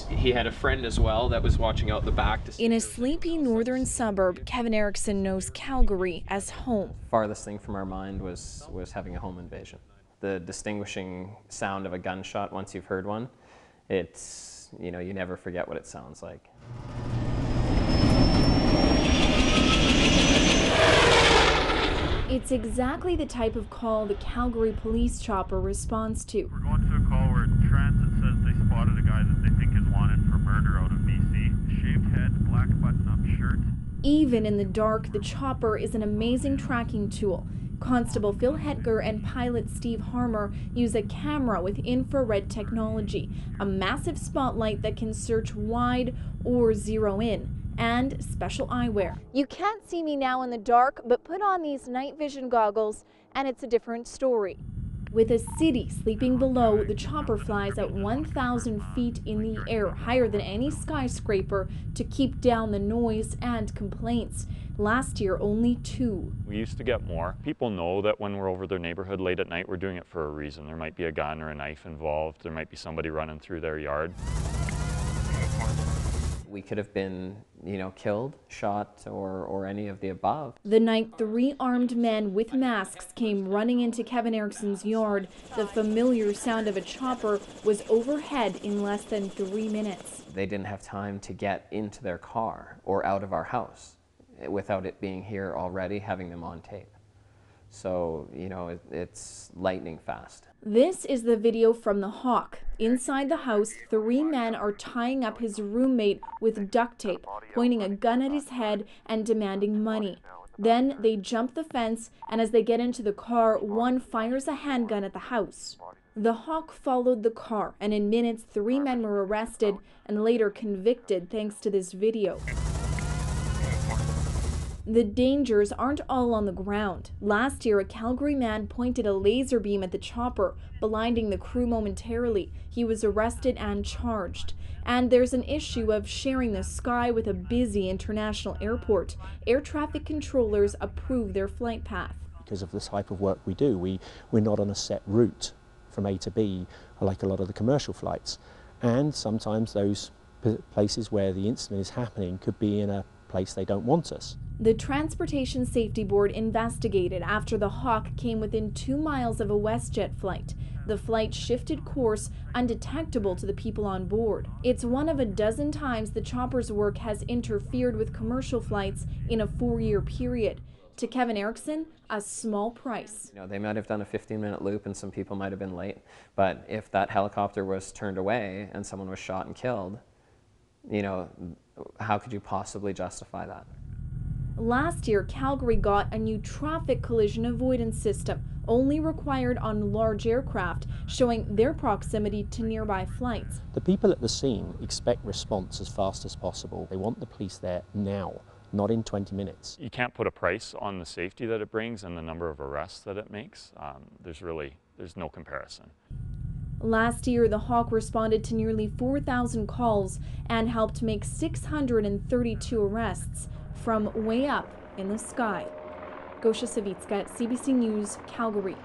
He had a friend as well that was watching out the back to see. In a sleepy northern suburb, Kevin Erickson knows Calgary as home. Farthest thing from our mind was having a home invasion. The distinguishing sound of a gunshot, once you've heard one, it's, you know, you never forget what it sounds like. It's exactly the type of call the Calgary police chopper responds to. We're going to a call where transit says they spotted a guy that they think is wanted for murder out of BC. Shaved head, black button-up shirt. Even in the dark, the chopper is an amazing tracking tool. Constable Phil Hetger and pilot Steve Harmer use a camera with infrared technology, a massive spotlight that can search wide or zero in, and special eyewear. You can't see me now in the dark, but put on these night vision goggles and it's a different story. With a city sleeping below, the chopper flies at 1,000 feet in the air, higher than any skyscraper, to keep down the noise and complaints. Last year, only 2. We used to get more. People know that when we're over their neighborhood late at night, we're doing it for a reason. There might be a gun or a knife involved. There might be somebody running through their yard. We could have been, you know, killed, shot, or any of the above. The night 3 armed men with masks came running into Kevin Erickson's yard, the familiar sound of a chopper was overhead in less than 3 minutes. They didn't have time to get into their car or out of our house without it being here already, having them on tape. So, you know, it's lightning fast. This is the video from the Hawk. Inside the house, 3 men are tying up his roommate with duct tape, pointing a gun at his head and demanding money. Then they jump the fence, and as they get into the car, one fires a handgun at the house. The Hawk followed the car, and in minutes, 3 men were arrested and later convicted thanks to this video. The dangers aren't all on the ground. Last year, a Calgary man pointed a laser beam at the chopper, blinding the crew momentarily. He was arrested and charged. And there's an issue of sharing the sky with a busy international airport. Air traffic controllers approve their flight path. Because of the type of work we do, we're not on a set route from A to B like a lot of the commercial flights. And sometimes those places where the incident is happening could be in a place they don't want us. The Transportation Safety Board investigated after the Hawk came within 2 miles of a WestJet flight. The flight shifted course, undetectable to the people on board. It's one of a dozen times the chopper's work has interfered with commercial flights in a 4-year period. To Kevin Erickson, a small price. You know, they might have done a 15-minute loop and some people might have been late, but if that helicopter was turned away and someone was shot and killed, you know, how could you possibly justify that? Last year, Calgary got a new traffic collision avoidance system, only required on large aircraft, showing their proximity to nearby flights. The people at the scene expect response as fast as possible. They want the police there now, not in 20 minutes. You can't put a price on the safety that it brings and the number of arrests that it makes. There's no comparison. Last year, the Hawk responded to nearly 4,000 calls and helped make 632 arrests from way up in the sky. Gosha Savitska, CBC News, Calgary.